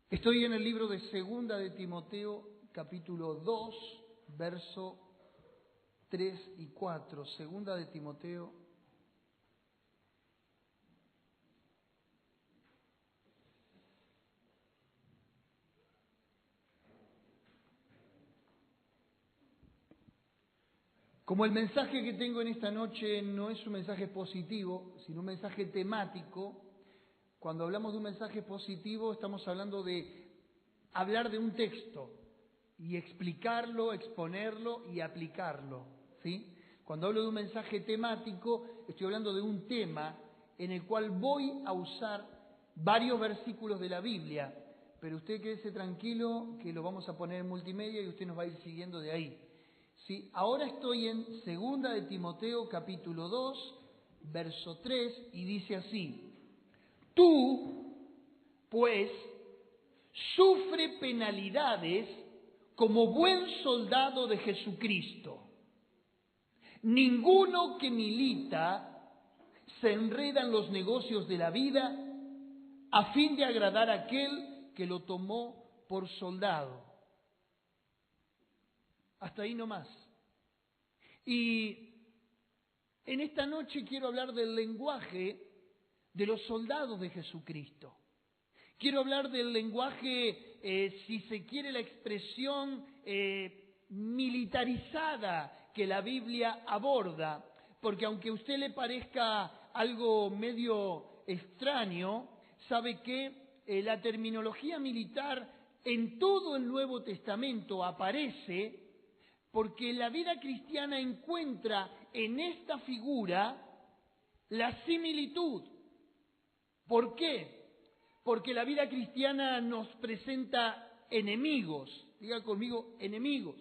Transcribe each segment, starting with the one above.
Estoy en el libro de Segunda de Timoteo, capítulo 2, verso 3 y 4. Segunda de Timoteo. Como el mensaje que tengo en esta noche no es un mensaje positivo, sino un mensaje temático, cuando hablamos de un mensaje positivo estamos hablando de hablar de un texto y explicarlo, exponerlo y aplicarlo, ¿sí? Cuando hablo de un mensaje temático, estoy hablando de un tema en el cual voy a usar varios versículos de la Biblia, pero usted quédese tranquilo que lo vamos a poner en multimedia y usted nos va a ir siguiendo de ahí. ¿Sí? Ahora estoy en Segunda de Timoteo, capítulo 2, verso 3, y dice así: Tú, pues, sufre penalidades como buen soldado de Jesucristo. Ninguno que milita se enreda en los negocios de la vida a fin de agradar a aquel que lo tomó por soldado. Hasta ahí nomás. Y en esta noche quiero hablar del lenguaje de los soldados de Jesucristo. Quiero hablar del lenguaje, si se quiere la expresión militarizada que la Biblia aborda, porque aunque a usted le parezca algo medio extraño, sabe que la terminología militar en todo el Nuevo Testamento aparece porque la vida cristiana encuentra en esta figura la similitud. ¿Por qué? Porque la vida cristiana nos presenta enemigos, diga conmigo, enemigos.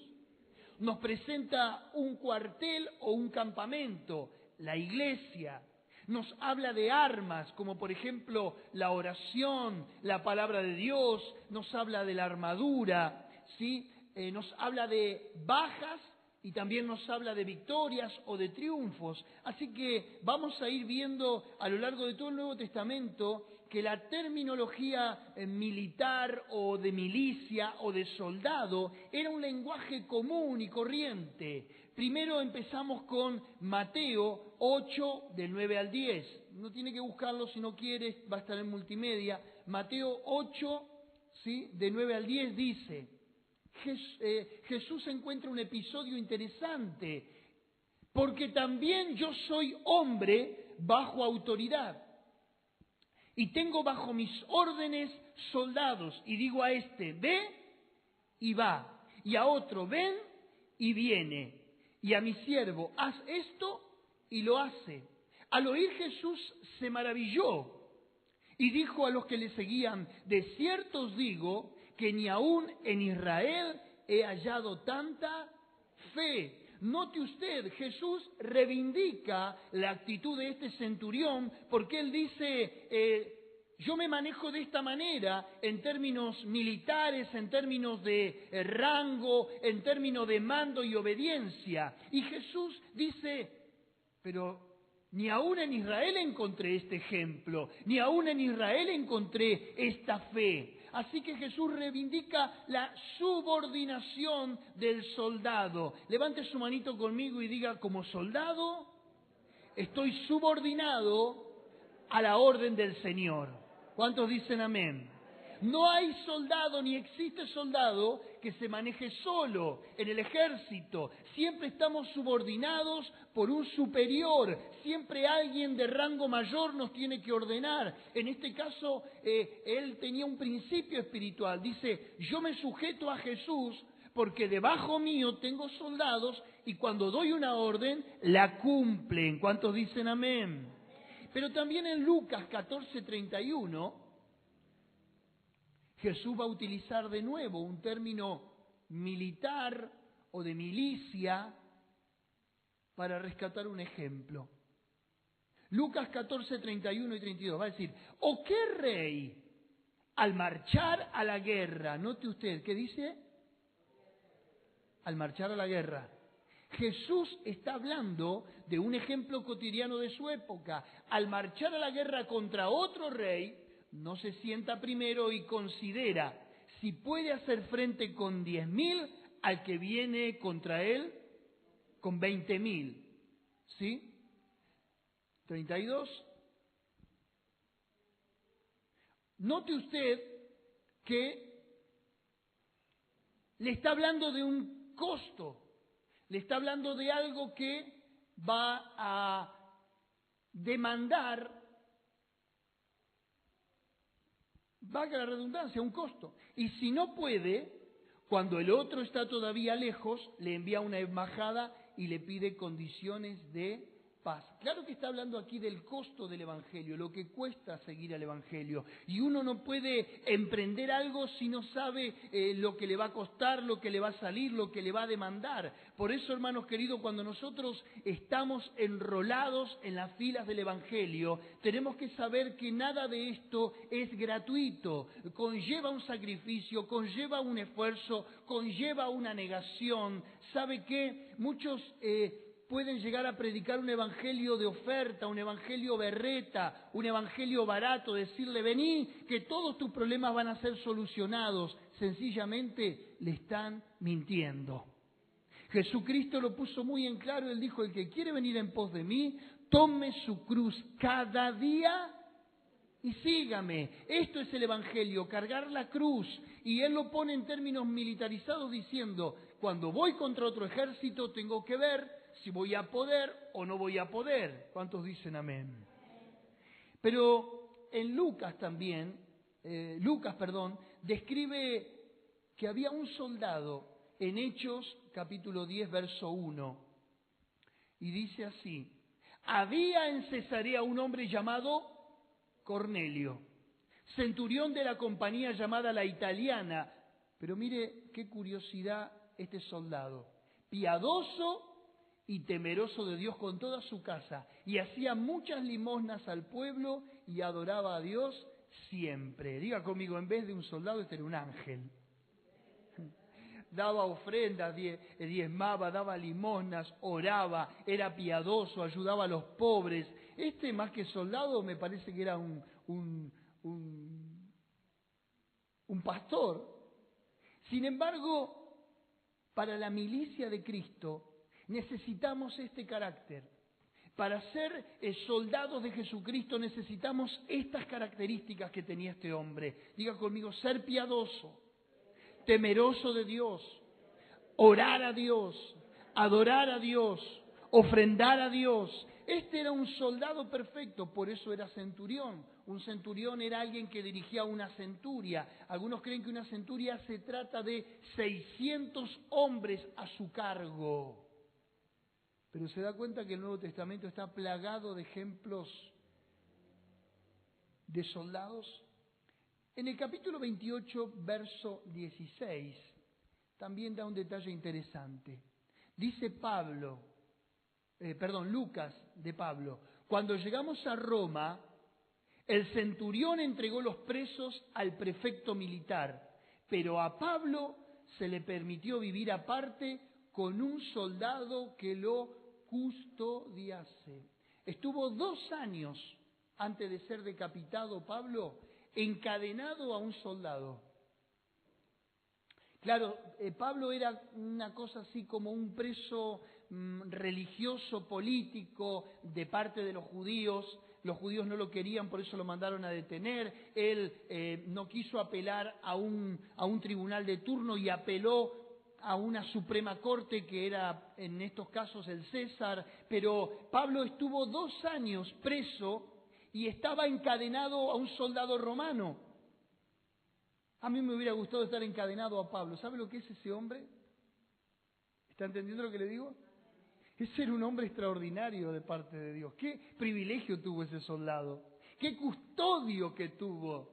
Nos presenta un cuartel o un campamento, la iglesia. Nos habla de armas, como por ejemplo la oración, la palabra de Dios, nos habla de la armadura, ¿sí? Nos habla de bajas y también nos habla de victorias o de triunfos. Así que vamos a ir viendo a lo largo de todo el Nuevo Testamento que la terminología militar o de milicia o de soldado era un lenguaje común y corriente. Primero empezamos con Mateo 8, del 9 al 10. No tiene que buscarlo si no quiere, va a estar en multimedia. Mateo 8, ¿sí? De 9 al 10 dice: Jesús encuentra un episodio interesante, porque también yo soy hombre bajo autoridad y tengo bajo mis órdenes soldados, y digo a este, ve y va, y a otro, ven y viene, y a mi siervo, haz esto y lo hace. Al oír Jesús se maravilló y dijo a los que le seguían: de cierto os digo que ni aún en Israel he hallado tanta fe. Note usted, Jesús reivindica la actitud de este centurión porque él dice, yo me manejo de esta manera en términos militares, en términos de rango, en términos de mando y obediencia. Y Jesús dice, pero ni aún en Israel encontré este ejemplo, ni aún en Israel encontré esta fe. Así que Jesús reivindica la subordinación del soldado. Levante su manito conmigo y diga: como soldado estoy subordinado a la orden del Señor. ¿Cuántos dicen amén? No hay soldado ni existe soldado que se maneje solo en el ejército. Siempre estamos subordinados por un superior. Siempre alguien de rango mayor nos tiene que ordenar. En este caso, él tenía un principio espiritual. Dice, yo me sujeto a Jesús porque debajo mío tengo soldados y cuando doy una orden, la cumplen. ¿Cuántos dicen amén? Pero también en Lucas 14:31... Jesús va a utilizar de nuevo un término militar o de milicia para rescatar un ejemplo. Lucas 14:31 y 32 va a decir: ¿o qué rey al marchar a la guerra? Note usted, ¿qué dice? Al marchar a la guerra. Jesús está hablando de un ejemplo cotidiano de su época. Al marchar a la guerra contra otro rey, no se sienta primero y considera si puede hacer frente con 10.000 al que viene contra él con 20.000. ¿Sí? 32. Note usted que le está hablando de un costo, le está hablando de algo que va a demandar, valga la redundancia, un costo. Y si no puede, cuando el otro está todavía lejos, le envía una embajada y le pide condiciones de paz. Claro que está hablando aquí del costo del Evangelio, lo que cuesta seguir al Evangelio. Y uno no puede emprender algo si no sabe lo que le va a costar, lo que le va a salir, lo que le va a demandar. Por eso, hermanos queridos, cuando nosotros estamos enrolados en las filas del Evangelio, tenemos que saber que nada de esto es gratuito. Conlleva un sacrificio, conlleva un esfuerzo, conlleva una negación. ¿Sabe qué? Muchos pueden llegar a predicar un evangelio de oferta, un evangelio berreta, un evangelio barato, decirle, vení, que todos tus problemas van a ser solucionados. Sencillamente le están mintiendo. Jesucristo lo puso muy en claro, Él dijo, el que quiere venir en pos de mí, tome su cruz cada día y sígame. Esto es el evangelio, cargar la cruz. Y Él lo pone en términos militarizados diciendo, cuando voy contra otro ejército tengo que ver si voy a poder o no voy a poder. ¿Cuántos dicen amén? Pero en Lucas también, describe que había un soldado en Hechos capítulo 10, verso 1. Y dice así, había en Cesarea un hombre llamado Cornelio, centurión de la compañía llamada la Italiana. Pero mire qué curiosidad este soldado, piadoso y temeroso de Dios con toda su casa, y hacía muchas limosnas al pueblo y adoraba a Dios siempre. Diga conmigo, en vez de un soldado, este era un ángel. Daba ofrendas, diezmaba, daba limosnas, oraba, era piadoso, ayudaba a los pobres. Este, más que soldado, me parece que era un pastor. Sin embargo, para la milicia de Cristo necesitamos este carácter. Para ser soldados de Jesucristo necesitamos estas características que tenía este hombre. Diga conmigo, ser piadoso, temeroso de Dios, orar a Dios, adorar a Dios, ofrendar a Dios. Este era un soldado perfecto, por eso era centurión. Un centurión era alguien que dirigía una centuria. Algunos creen que una centuria se trata de 600 hombres a su cargo. Pero se da cuenta que el Nuevo Testamento está plagado de ejemplos de soldados. En el capítulo 28, verso 16, también da un detalle interesante. Dice Lucas de Pablo, cuando llegamos a Roma, el centurión entregó los presos al prefecto militar, pero a Pablo se le permitió vivir aparte con un soldado que lo custodiase. Estuvo 2 años antes de ser decapitado Pablo, encadenado a un soldado. Claro, Pablo era una cosa así como un preso religioso, político, de parte de los judíos. Los judíos no lo querían, por eso lo mandaron a detener. Él no quiso apelar a un tribunal de turno y apeló a una Suprema Corte que era en estos casos el César. Pero Pablo estuvo 2 años preso y estaba encadenado a un soldado romano. A mí me hubiera gustado estar encadenado a Pablo. ¿Sabe lo que es ese hombre? ¿Está entendiendo lo que le digo? Es ser un hombre extraordinario de parte de Dios. Qué privilegio tuvo ese soldado. Qué custodio que tuvo.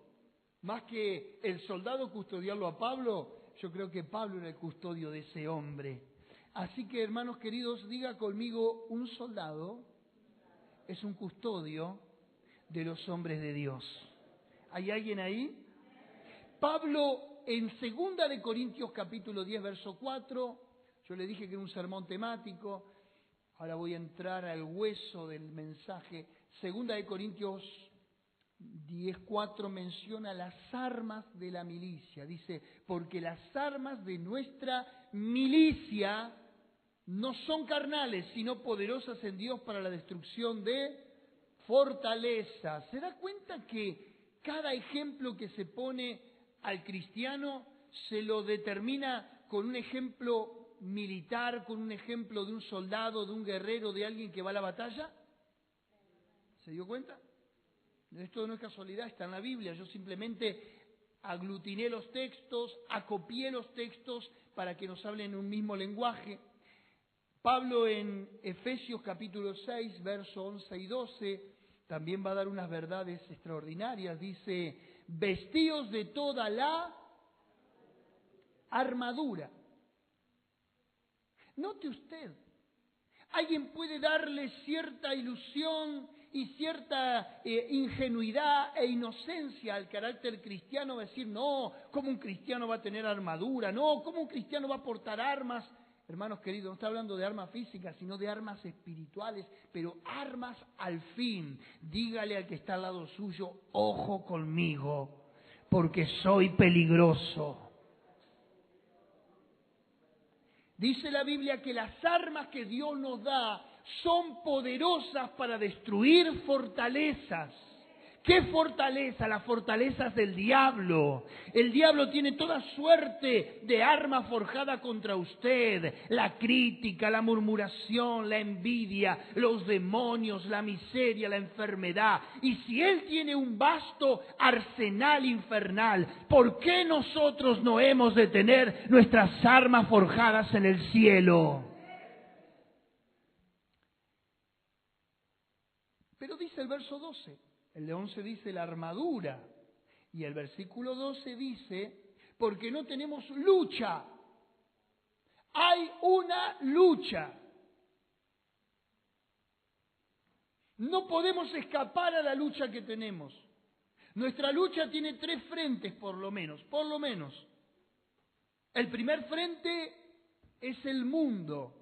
Más que el soldado custodiarlo a Pablo, yo creo que Pablo era el custodio de ese hombre. Así que, hermanos queridos, diga conmigo, un soldado es un custodio de los hombres de Dios. ¿Hay alguien ahí? Pablo, en 2 de Corintios capítulo 10, verso 4, yo le dije que era un sermón temático, ahora voy a entrar al hueso del mensaje. 2 de Corintios 10:4 menciona las armas de la milicia. Dice, porque las armas de nuestra milicia no son carnales, sino poderosas en Dios para la destrucción de fortalezas. ¿Se da cuenta que cada ejemplo que se pone al cristiano se lo determina con un ejemplo militar, con un ejemplo de un soldado, de un guerrero, de alguien que va a la batalla? ¿Se dio cuenta? Esto no es casualidad, está en la Biblia. Yo simplemente aglutiné los textos, acopié los textos para que nos hablen en un mismo lenguaje. Pablo en Efesios capítulo 6, versos 11 y 12, también va a dar unas verdades extraordinarias. Dice, vestíos de toda la armadura. Note usted, alguien puede darle cierta ilusión y cierta ingenuidad e inocencia al carácter cristiano, decir, no, ¿cómo un cristiano va a tener armadura? No, ¿cómo un cristiano va a portar armas? Hermanos queridos, no está hablando de armas físicas, sino de armas espirituales, pero armas al fin. Dígale al que está al lado suyo, ojo conmigo, porque soy peligroso. Dice la Biblia que las armas que Dios nos da son poderosas para destruir fortalezas. ¿Qué fortaleza? Las fortalezas del diablo. El diablo tiene toda suerte de arma forjada contra usted. La crítica, la murmuración, la envidia, los demonios, la miseria, la enfermedad. Y si él tiene un vasto arsenal infernal, ¿por qué nosotros no hemos de tener nuestras armas forjadas en el cielo? Pero dice el verso 12. El de 11 dice la armadura y el versículo 12 dice, porque no tenemos lucha, hay una lucha. No podemos escapar a la lucha que tenemos. Nuestra lucha tiene 3 frentes por lo menos. El primer frente es el mundo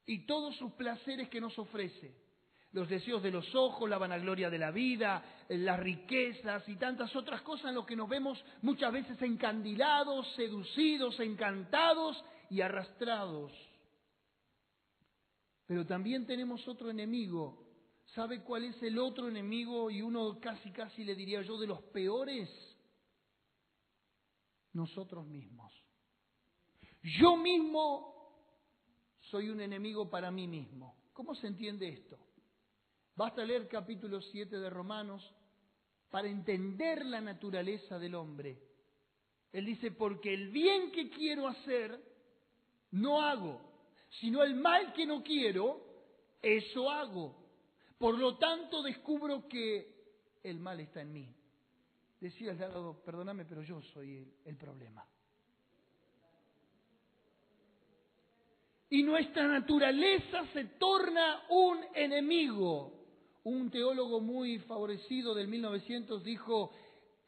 y todos sus placeres que nos ofrece. Los deseos de los ojos, la vanagloria de la vida, las riquezas y tantas otras cosas en las que nos vemos muchas veces encandilados, seducidos, encantados y arrastrados. Pero también tenemos otro enemigo. ¿Sabe cuál es el otro enemigo? Y uno casi le diría yo de los peores. Nosotros mismos. Yo mismo soy un enemigo para mí mismo. ¿Cómo se entiende esto? Basta leer capítulo 7 de Romanos para entender la naturaleza del hombre. Él dice, porque el bien que quiero hacer, no hago, sino el mal que no quiero, eso hago. Por lo tanto, descubro que el mal está en mí. Decía al lado, perdóname, pero yo soy el problema. Y nuestra naturaleza se torna un enemigo. Un teólogo muy favorecido del 1900 dijo,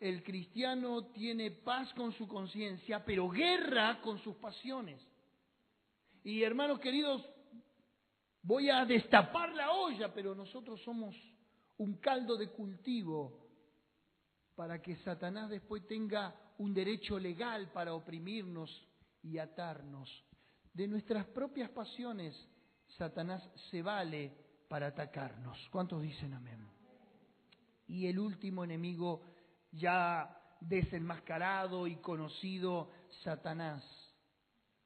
el cristiano tiene paz con su conciencia, pero guerra con sus pasiones. Y hermanos queridos, voy a destapar la olla, pero nosotros somos un caldo de cultivo para que Satanás después tenga un derecho legal para oprimirnos y atarnos. De nuestras propias pasiones, Satanás se vale para atacarnos. ¿Cuántos dicen amén? Y el último enemigo ya desenmascarado y conocido, Satanás,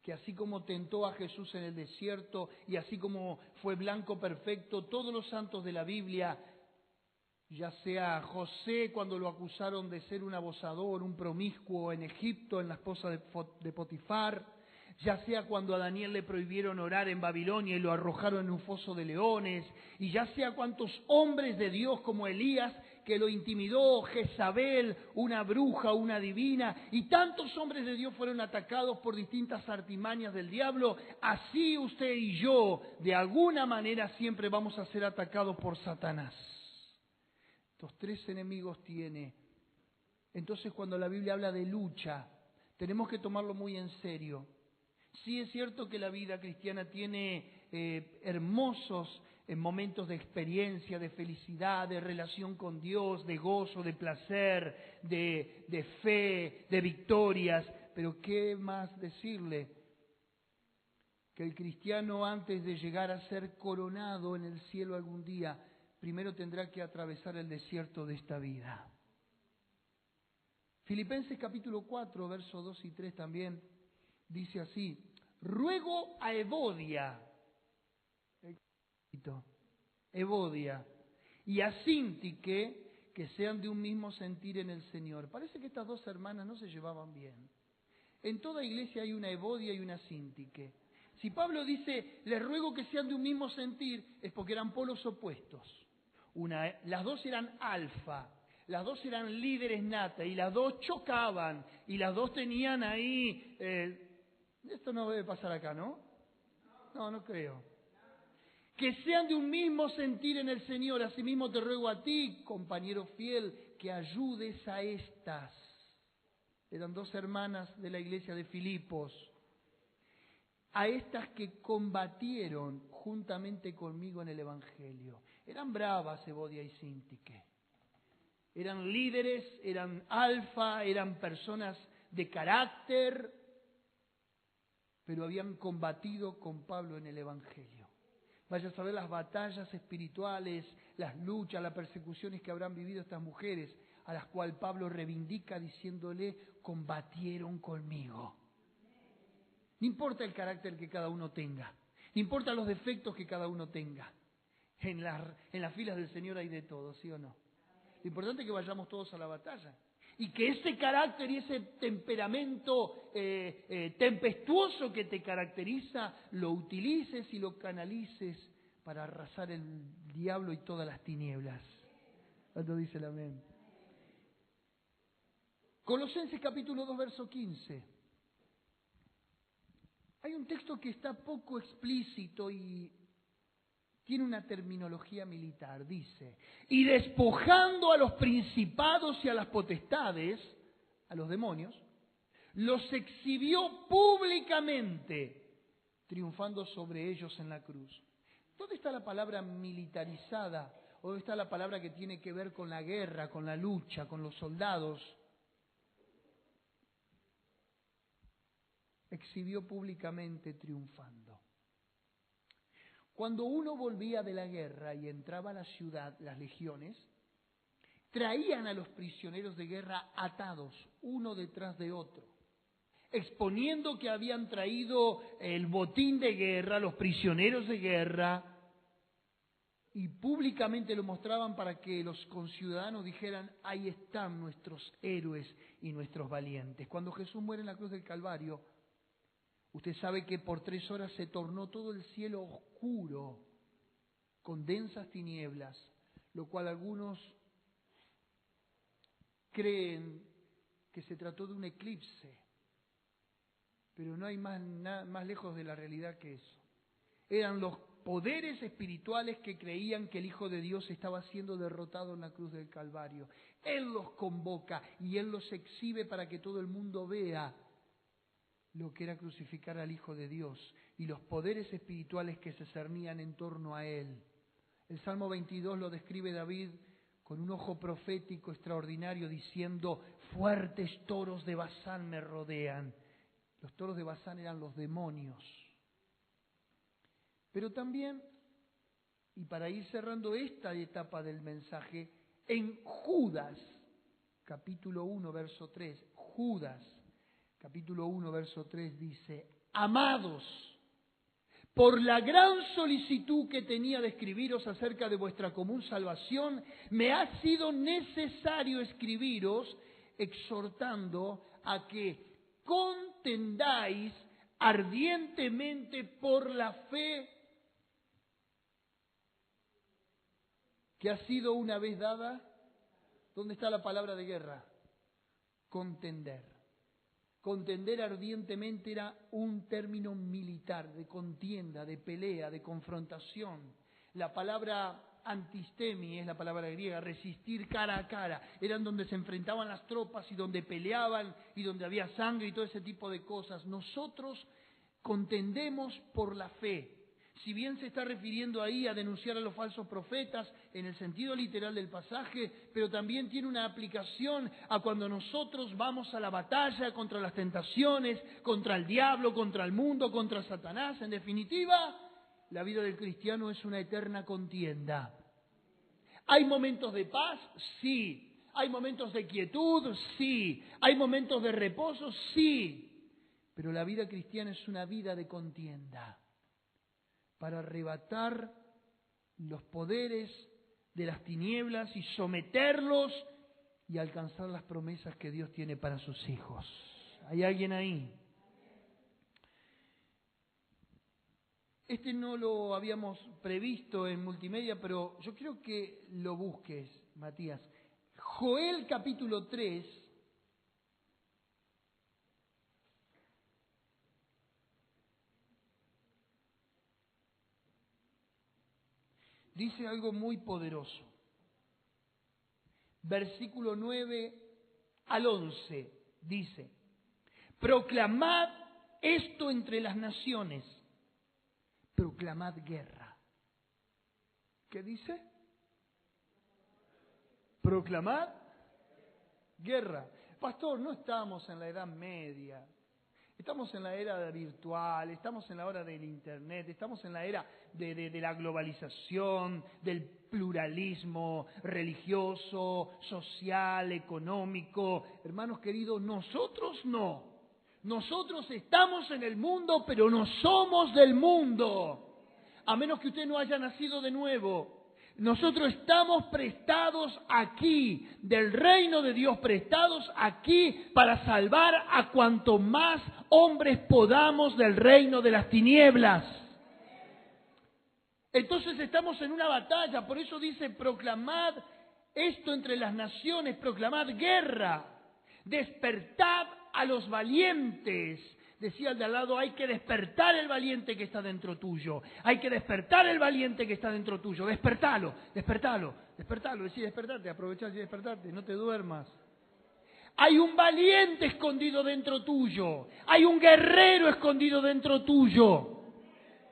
que así como tentó a Jesús en el desierto y así como fue blanco perfecto, todos los santos de la Biblia, ya sea José cuando lo acusaron de ser un abusador, un promiscuo en Egipto, en la esposa de Potifar, ya sea cuando a Daniel le prohibieron orar en Babilonia y lo arrojaron en un foso de leones, y ya sea cuantos hombres de Dios como Elías que lo intimidó, Jezabel, una bruja, una divina, y tantos hombres de Dios fueron atacados por distintas artimañas del diablo, así usted y yo de alguna manera siempre vamos a ser atacados por Satanás. Estos 3 enemigos tiene. Entonces cuando la Biblia habla de lucha, tenemos que tomarlo muy en serio. Sí es cierto que la vida cristiana tiene hermosos en momentos de experiencia, de felicidad, de relación con Dios, de gozo, de placer, de fe, de victorias. Pero ¿qué más decirle? Que el cristiano, antes de llegar a ser coronado en el cielo algún día, primero tendrá que atravesar el desierto de esta vida. Filipenses capítulo 4, versos 2 y 3 también dice así: ruego a Evodia y a Síntique que sean de un mismo sentir en el Señor. Parece que estas dos hermanas no se llevaban bien. En toda iglesia hay una Evodia y una Síntique. Si Pablo dice, les ruego que sean de un mismo sentir, es porque eran polos opuestos. Las dos eran alfa, las dos eran líderes nata, y las dos chocaban, y las dos tenían ahí... esto no debe pasar acá, ¿no? No creo. Que sean de un mismo sentir en el Señor. Asimismo te ruego a ti, compañero fiel, que ayudes a estas. Eran dos hermanas de la iglesia de Filipos. A estas que combatieron juntamente conmigo en el Evangelio. Eran bravas Evodia y Síntique. Eran líderes, eran alfa, eran personas de carácter, pero habían combatido con Pablo en el Evangelio. Vaya a saber las batallas espirituales, las luchas, las persecuciones que habrán vivido estas mujeres, a las cuales Pablo reivindica diciéndole, combatieron conmigo. No importa el carácter que cada uno tenga, no importa los defectos que cada uno tenga. En las filas del Señor hay de todo, ¿sí o no? Lo importante es que vayamos todos a la batalla. Y que ese carácter y ese temperamento tempestuoso que te caracteriza, lo utilices y lo canalices para arrasar el diablo y todas las tinieblas. ¿Cuánto dice el amén? Colosenses capítulo 2, verso 15. Hay un texto que está poco explícito y tiene una terminología militar. Dice, y despojando a los principados y a las potestades, a los demonios, los exhibió públicamente, triunfando sobre ellos en la cruz. ¿Dónde está la palabra militarizada? ¿O dónde está la palabra que tiene que ver con la guerra, con la lucha, con los soldados? Exhibió públicamente triunfando. Cuando uno volvía de la guerra y entraba a la ciudad, las legiones, traían a los prisioneros de guerra atados, uno detrás de otro, exponiendo que habían traído el botín de guerra, los prisioneros de guerra, y públicamente lo mostraban para que los conciudadanos dijeran, ahí están nuestros héroes y nuestros valientes. Cuando Jesús muere en la cruz del Calvario, usted sabe que por 3 horas se tornó todo el cielo oscuro, con densas tinieblas, lo cual algunos creen que se trató de un eclipse, pero no hay más lejos de la realidad que eso. Eran los poderes espirituales que creían que el Hijo de Dios estaba siendo derrotado en la cruz del Calvario. Él los convoca y Él los exhibe para que todo el mundo vea lo que era crucificar al Hijo de Dios y los poderes espirituales que se cernían en torno a Él. El Salmo 22 lo describe David con un ojo profético extraordinario diciendo, fuertes toros de Basán me rodean. Los toros de Basán eran los demonios. Pero también, y para ir cerrando esta etapa del mensaje, en Judas, capítulo 1, verso 3, Judas, capítulo 1, verso 3 dice, amados, por la gran solicitud que tenía de escribiros acerca de vuestra común salvación, me ha sido necesario escribiros exhortando a que contendáis ardientemente por la fe que ha sido una vez dada. ¿Dónde está la palabra de guerra? Contender. Contender ardientemente era un término militar, de contienda, de pelea, de confrontación. La palabra antistemi es la palabra griega, resistir cara a cara. Eran donde se enfrentaban las tropas y donde peleaban y donde había sangre y todo ese tipo de cosas. Nosotros contendemos por la fe. Si bien se está refiriendo ahí a denunciar a los falsos profetas en el sentido literal del pasaje, pero también tiene una aplicación a cuando nosotros vamos a la batalla contra las tentaciones, contra el diablo, contra el mundo, contra Satanás. En definitiva, la vida del cristiano es una eterna contienda. ¿Hay momentos de paz? Sí. ¿Hay momentos de quietud? Sí. ¿Hay momentos de reposo? Sí. Pero la vida cristiana es una vida de contienda para arrebatar los poderes de las tinieblas y someterlos y alcanzar las promesas que Dios tiene para sus hijos. ¿Hay alguien ahí? Este no lo habíamos previsto en multimedia, pero yo quiero que lo busques, Matías. Joel capítulo 3. Dice algo muy poderoso. Versículo 9 al 11 dice: proclamad esto entre las naciones, proclamad guerra. ¿Qué dice? Proclamad guerra. Pastor, no estamos en la Edad Media. Estamos en la era virtual, estamos en la era del Internet, estamos en la era de la globalización, del pluralismo religioso, social, económico. Hermanos queridos, nosotros no. Nosotros estamos en el mundo, pero no somos del mundo. A menos que usted no haya nacido de nuevo. Nosotros estamos prestados aquí, del reino de Dios, prestados aquí para salvar a cuanto más hombres podamos del reino de las tinieblas. Entonces estamos en una batalla, por eso dice: proclamad esto entre las naciones, proclamad guerra, despertad a los valientes. Decía el de al lado: hay que despertar el valiente que está dentro tuyo. Hay que despertar el valiente que está dentro tuyo. Despertalo, despertalo, despertalo. Decía: despertate, aprovechá y despertate, no te duermas. Hay un valiente escondido dentro tuyo. Hay un guerrero escondido dentro tuyo.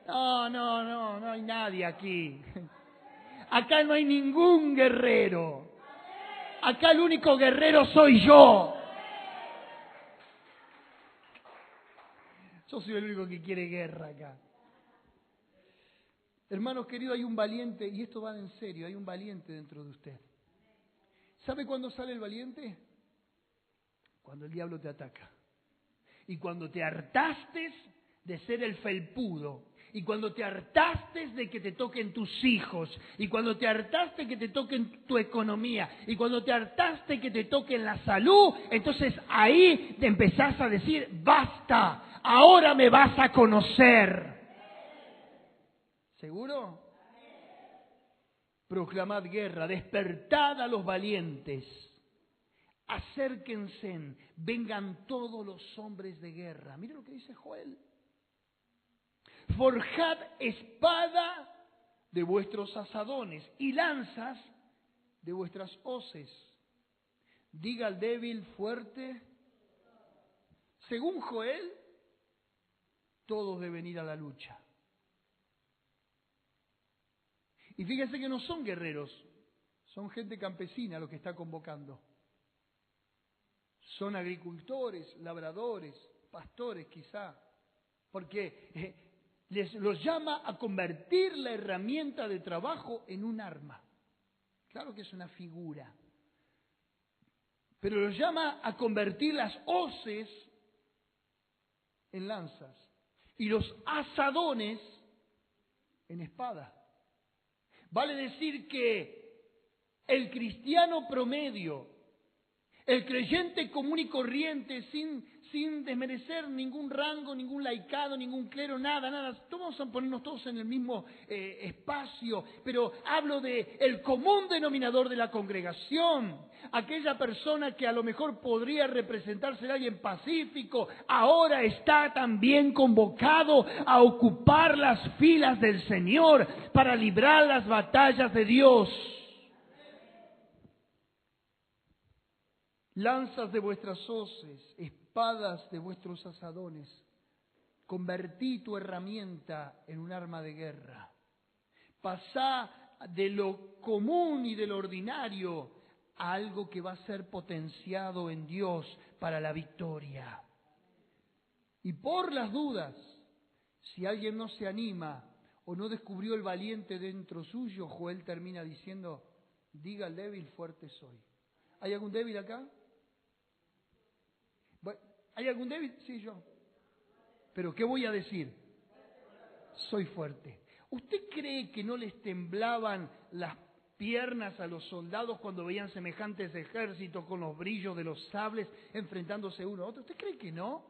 No hay nadie aquí. Acá no hay ningún guerrero. Acá el único guerrero soy yo. Yo soy el único que quiere guerra acá. Hermanos queridos, hay un valiente, y esto va en serio, hay un valiente dentro de usted. ¿Sabe cuándo sale el valiente? Cuando el diablo te ataca. Y cuando te hartaste de ser el felpudo. Y cuando te hartaste de que te toquen tus hijos. Y cuando te hartaste que te toquen tu economía. Y cuando te hartaste que te toquen la salud. Entonces ahí te empezás a decir: basta. Ahora me vas a conocer. ¿Seguro? Proclamad guerra, despertad a los valientes, acérquense, vengan todos los hombres de guerra. Mire lo que dice Joel. Forjad espada de vuestros asadones y lanzas de vuestras hoces. Diga al débil fuerte. Según Joel, todos deben ir a la lucha. Y fíjense que no son guerreros, son gente campesina los que está convocando. Son agricultores, labradores, pastores quizá, porque los llama a convertir la herramienta de trabajo en un arma. Claro que es una figura, pero los llama a convertir las hoces en lanzas y los asadones en espada. Vale decir que el cristiano promedio, el creyente común y corriente, sin desmerecer ningún rango, ningún laicado, ningún clero, nada, vamos a ponernos todos en el mismo espacio, pero hablo de el común denominador de la congregación, aquella persona que a lo mejor podría representarse de alguien pacífico, ahora está también convocado a ocupar las filas del Señor para librar las batallas de Dios. Lanzas de vuestras hoces, espadas de vuestros asadones. Convertí tu herramienta en un arma de guerra. Pasá de lo común y de lo ordinario a algo que va a ser potenciado en Dios para la victoria. Y por las dudas, si alguien no se anima o no descubrió el valiente dentro suyo, Joel termina diciendo, diga al débil, fuerte soy. ¿Hay algún débil acá? ¿Hay algún débil? Sí, yo. ¿Pero qué voy a decir? Soy fuerte. ¿Usted cree que no les temblaban las piernas a los soldados cuando veían semejantes ejércitos con los brillos de los sables enfrentándose uno a otro? ¿Usted cree que no?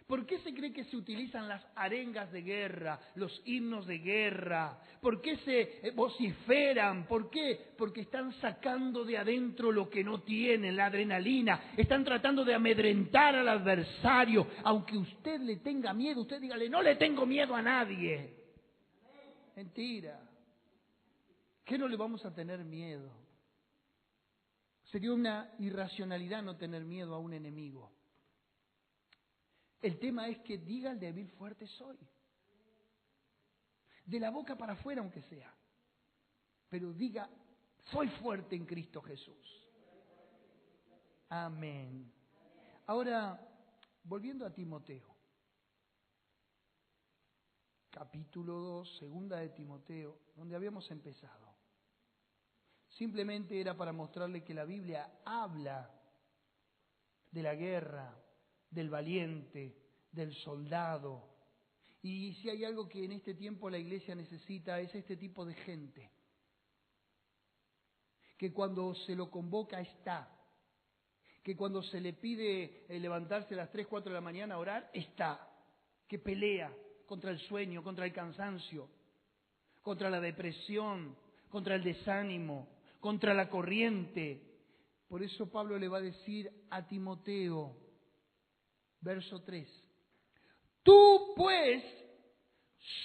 ¿Por qué se cree que se utilizan las arengas de guerra, los himnos de guerra? ¿Por qué se vociferan? ¿Por qué? Porque están sacando de adentro lo que no tienen, la adrenalina. Están tratando de amedrentar al adversario. Aunque usted le tenga miedo, usted dígale, no le tengo miedo a nadie. Mentira. ¿Qué no le vamos a tener miedo? Sería una irracionalidad no tener miedo a un enemigo. El tema es que diga al débil, fuerte soy. De la boca para afuera aunque sea. Pero diga, soy fuerte en Cristo Jesús. Amén. Ahora, volviendo a Timoteo. Capítulo 2, segunda de Timoteo, donde habíamos empezado. Simplemente era para mostrarle que la Biblia habla de la guerra, del valiente, del soldado. Y si hay algo que en este tiempo la iglesia necesita es este tipo de gente. Que cuando se lo convoca está. Que cuando se le pide levantarse a las 3, 4 de la mañana a orar, está. Que pelea contra el sueño, contra el cansancio, contra la depresión, contra el desánimo, contra la corriente. Por eso Pablo le va a decir a Timoteo, verso 3, tú pues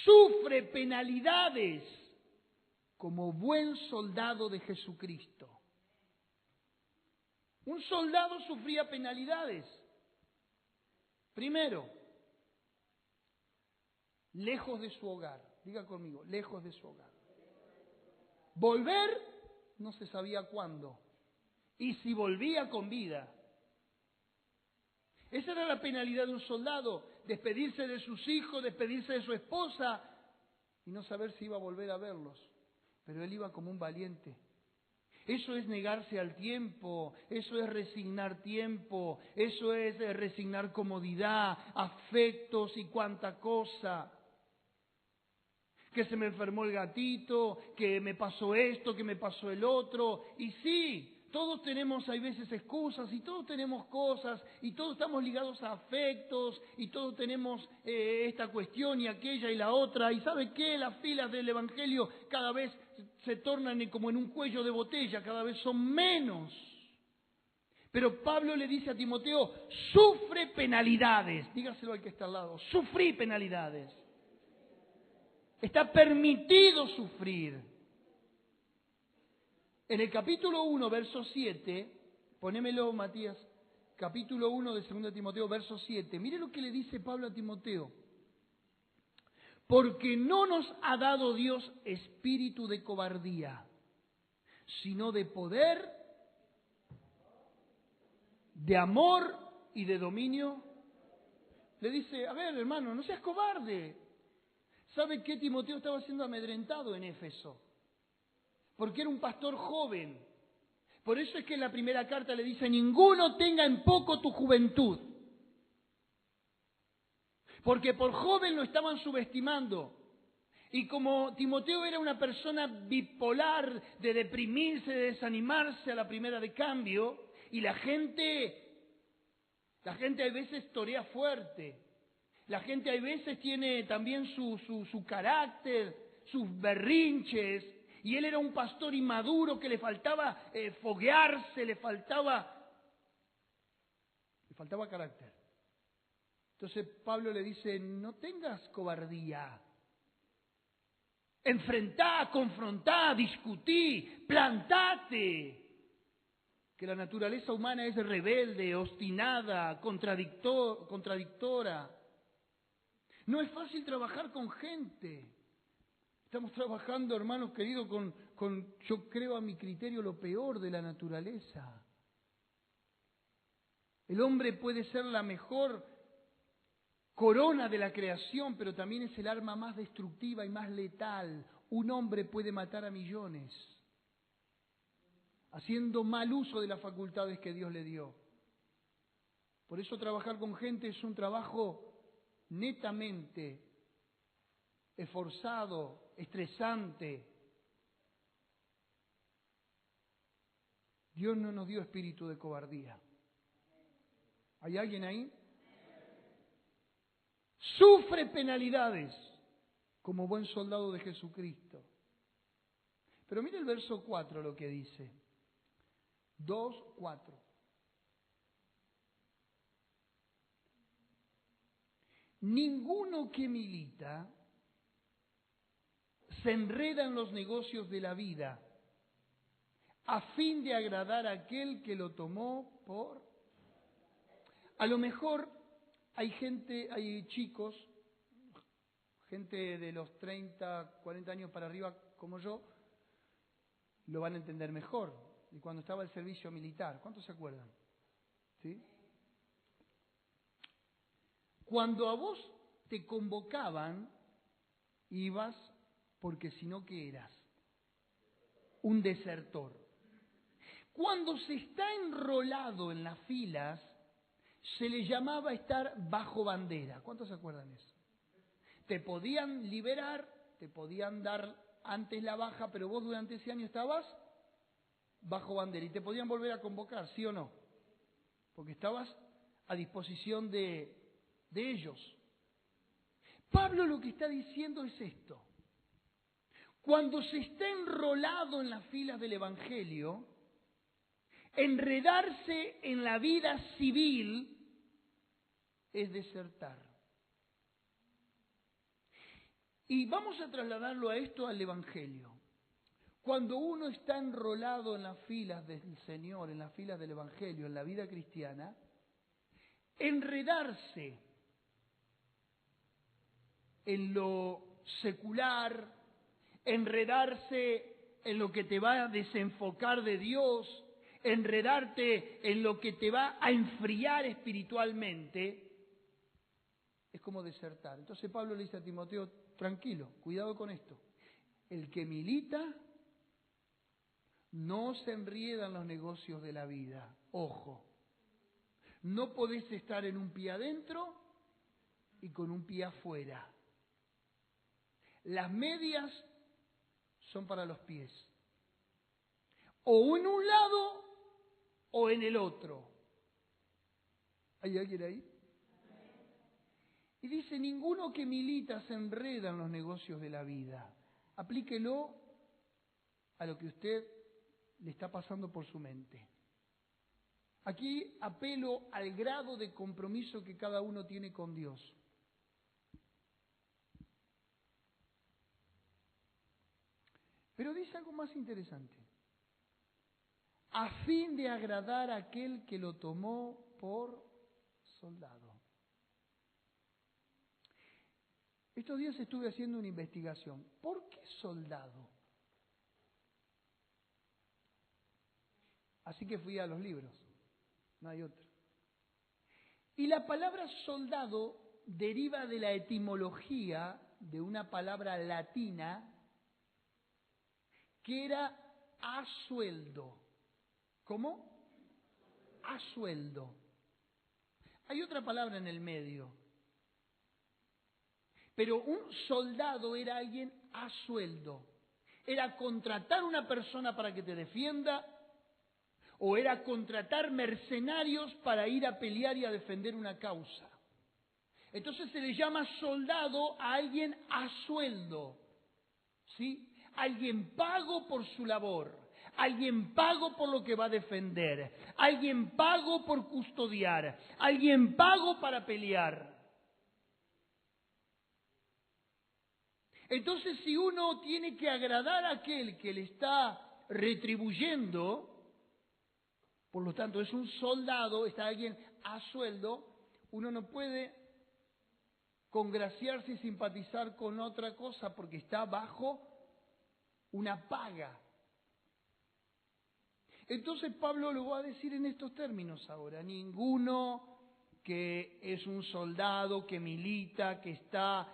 sufre penalidades como buen soldado de Jesucristo. Un soldado sufría penalidades. Primero, lejos de su hogar. Diga conmigo, lejos de su hogar. Volver, no se sabía cuándo. Y si volvía con vida. Esa era la penalidad de un soldado, despedirse de sus hijos, despedirse de su esposa y no saber si iba a volver a verlos. Pero él iba como un valiente. Eso es negarse al tiempo, eso es resignar tiempo, eso es resignar comodidad, afectos y cuánta cosa. Que se me enfermó el gatito, que me pasó esto, que me pasó el otro. Y sí, todos tenemos, hay veces, excusas y todos tenemos cosas y todos estamos ligados a afectos y todos tenemos esta cuestión y aquella y la otra. ¿Y sabe qué? Las filas del Evangelio cada vez se tornan como en un cuello de botella, cada vez son menos. Pero Pablo le dice a Timoteo, sufre penalidades. Dígaselo al que está al lado, sufrí penalidades. Está permitido sufrir. En el capítulo 1, verso 7, ponémelo, Matías, capítulo 1 de 2 Timoteo, verso 7. Mire lo que le dice Pablo a Timoteo. Porque no nos ha dado Dios espíritu de cobardía, sino de poder, de amor y de dominio. Le dice, a ver, hermano, no seas cobarde. ¿Sabe qué? Timoteo estaba siendo amedrentado en Éfeso, porque era un pastor joven. Por eso es que en la primera carta le dice, ninguno tenga en poco tu juventud. Porque por joven lo estaban subestimando. Y como Timoteo era una persona bipolar, de deprimirse, de desanimarse a la primera de cambio, y la gente a veces torea fuerte. La gente a veces tiene también su carácter, sus berrinches. Y él era un pastor inmaduro que le faltaba foguearse, le faltaba carácter. Entonces Pablo le dice, no tengas cobardía. Enfrentá, confrontá, discutí, plantate. Que la naturaleza humana es rebelde, obstinada, contradictora. No es fácil trabajar con gente. Estamos trabajando, hermanos queridos, con, yo creo a mi criterio, lo peor de la naturaleza. El hombre puede ser la mejor corona de la creación, pero también es el arma más destructiva y más letal. Un hombre puede matar a millones, haciendo mal uso de las facultades que Dios le dio. Por eso trabajar con gente es un trabajo netamente esforzado, estresante. Dios no nos dio espíritu de cobardía. ¿Hay alguien ahí? Sufre penalidades como buen soldado de Jesucristo. Pero mire el verso 4 lo que dice. 2:4. Ninguno que milita se enreda en los negocios de la vida a fin de agradar a aquel que lo tomó por... A lo mejor hay gente, hay chicos, gente de los 30, 40 años para arriba como yo, lo van a entender mejor. Y cuando estaba el servicio militar, ¿cuántos se acuerdan? ¿Sí? Cuando a vos te convocaban, ibas porque si no, ¿qué eras? Un desertor. Cuando se está enrolado en las filas, se le llamaba estar bajo bandera. ¿Cuántos se acuerdan de eso? Te podían liberar, te podían dar antes la baja, pero vos durante ese año estabas bajo bandera y te podían volver a convocar, ¿sí o no? Porque estabas a disposición de ellos. Pablo lo que está diciendo es esto. Cuando se está enrolado en las filas del Evangelio, enredarse en la vida civil es desertar. Y vamos a trasladarlo a esto al Evangelio. Cuando uno está enrolado en las filas del Señor, en las filas del Evangelio, en la vida cristiana, enredarse en lo secular, enredarse en lo que te va a desenfocar de Dios, enredarte en lo que te va a enfriar espiritualmente, es como desertar. Entonces Pablo le dice a Timoteo, tranquilo, cuidado con esto. El que milita no se enrieda en los negocios de la vida. Ojo, no podés estar en un pie adentro y con un pie afuera. Las medias son para los pies. O en un lado o en el otro. ¿Hay alguien ahí? Y dice, ninguno que milita se enreda en los negocios de la vida. Aplíquelo a lo que usted le está pasando por su mente. Aquí apelo al grado de compromiso que cada uno tiene con Dios. Pero dice algo más interesante. A fin de agradar a aquel que lo tomó por soldado. Estos días estuve haciendo una investigación. ¿Por qué soldado? Así que fui a los libros. No hay otro. Y la palabra soldado deriva de la etimología de una palabra latina que era a sueldo. ¿Cómo? A sueldo. Hay otra palabra en el medio. Pero un soldado era alguien a sueldo. Era contratar una persona para que te defienda o era contratar mercenarios para ir a pelear y a defender una causa. Entonces se le llama soldado a alguien a sueldo, ¿sí? Alguien pago por su labor, alguien pago por lo que va a defender, alguien pago por custodiar, alguien pago para pelear. Entonces, si uno tiene que agradar a aquel que le está retribuyendo, por lo tanto es un soldado, está alguien a sueldo, uno no puede congraciarse y simpatizar con otra cosa porque está bajo una paga. Entonces Pablo lo va a decir en estos términos ahora: ninguno que es un soldado, que milita, que está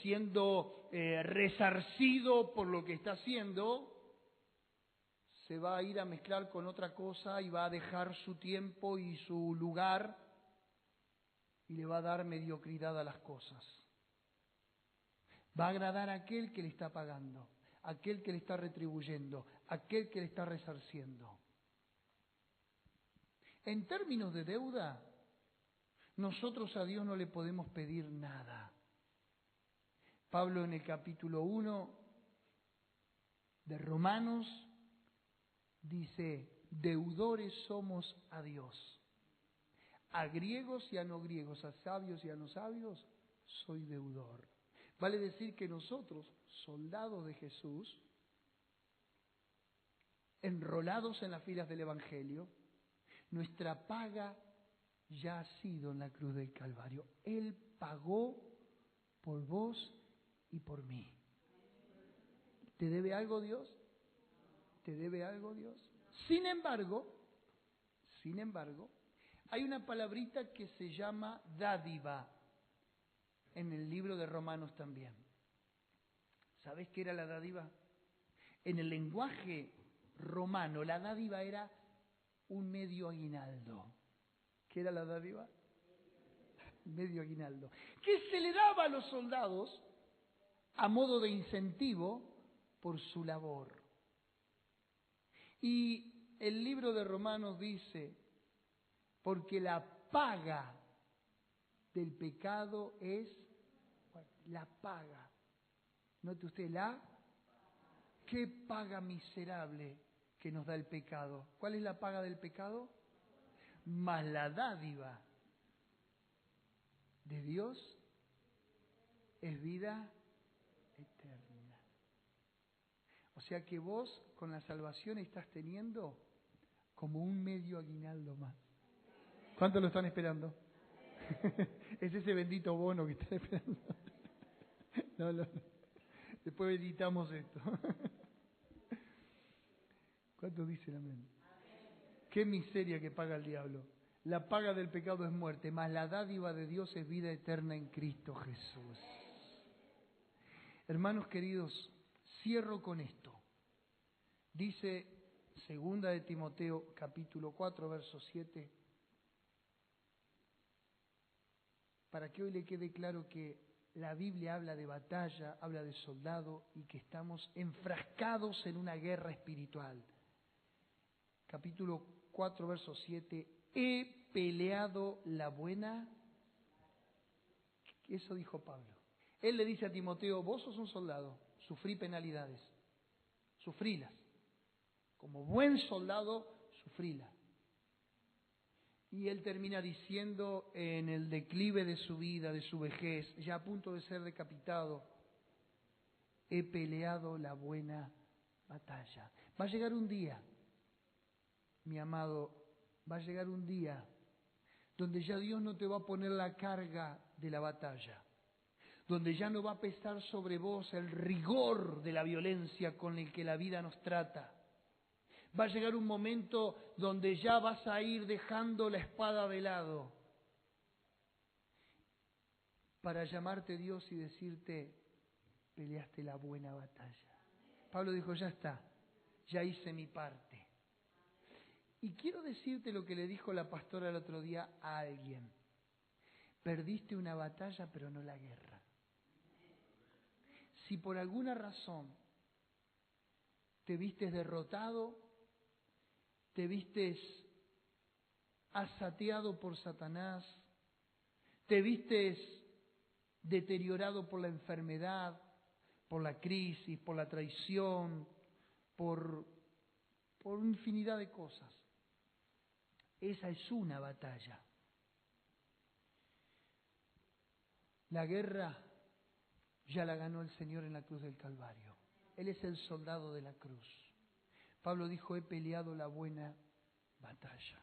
siendo resarcido por lo que está haciendo, se va a ir a mezclar con otra cosa y va a dejar su tiempo y su lugar y le va a dar mediocridad a las cosas. Va a agradar a aquel que le está pagando, a aquel que le está retribuyendo, a aquel que le está resarciendo. En términos de deuda, nosotros a Dios no le podemos pedir nada. Pablo en el capítulo 1 de Romanos dice: deudores somos a Dios. A griegos y a no griegos, a sabios y a no sabios, soy deudor. Vale decir que nosotros, soldados de Jesús, enrolados en las filas del Evangelio, nuestra paga ya ha sido en la cruz del Calvario. Él pagó por vos y por mí. ¿Te debe algo Dios? ¿Te debe algo Dios? Sin embargo, hay una palabrita que se llama dádiva en el libro de Romanos también. ¿Sabés qué era la dádiva? En el lenguaje romano, la dádiva era un medio aguinaldo. ¿Qué era la dádiva? Medio aguinaldo. Que se le daba a los soldados a modo de incentivo por su labor. Y el libro de Romanos dice: porque la paga del pecado es la paga. Note usted, ¿qué paga miserable que nos da el pecado? ¿Cuál es la paga del pecado? Más la dádiva de Dios es vida eterna. O sea que vos con la salvación estás teniendo como un medio aguinaldo más. ¿Cuántos lo están esperando? Es ese bendito bono que están esperando. No. Después editamos esto. ¿Cuántos dicen amén? Qué miseria que paga el diablo. La paga del pecado es muerte, mas la dádiva de Dios es vida eterna en Cristo Jesús. Hermanos queridos, cierro con esto. Dice 2 de Timoteo capítulo 4, verso 7, para que hoy le quede claro que la Biblia habla de batalla, habla de soldado y que estamos enfrascados en una guerra espiritual. Capítulo 4, verso 7, he peleado la buena. Eso dijo Pablo. Él le dice a Timoteo: vos sos un soldado, sufrí penalidades, sufrílas. Como buen soldado, sufrílas. Y él termina diciendo en el declive de su vida, de su vejez, ya a punto de ser decapitado: he peleado la buena batalla. Va a llegar un día, mi amado, va a llegar un día donde ya Dios no te va a poner la carga de la batalla, donde ya no va a pesar sobre vos el rigor de la violencia con el que la vida nos trata. Va a llegar un momento donde ya vas a ir dejando la espada de lado para llamarte Dios y decirte: peleaste la buena batalla. Pablo dijo: ya está, ya hice mi parte. Y quiero decirte lo que le dijo la pastora el otro día a alguien: perdiste una batalla pero no la guerra. Si por alguna razón te vistes derrotado, te vistes asateado por Satanás, te vistes deteriorado por la enfermedad, por la crisis, por la traición, por infinidad de cosas. Esa es una batalla. La guerra ya la ganó el Señor en la cruz del Calvario. Él es el soldado de la cruz. Pablo dijo: he peleado la buena batalla.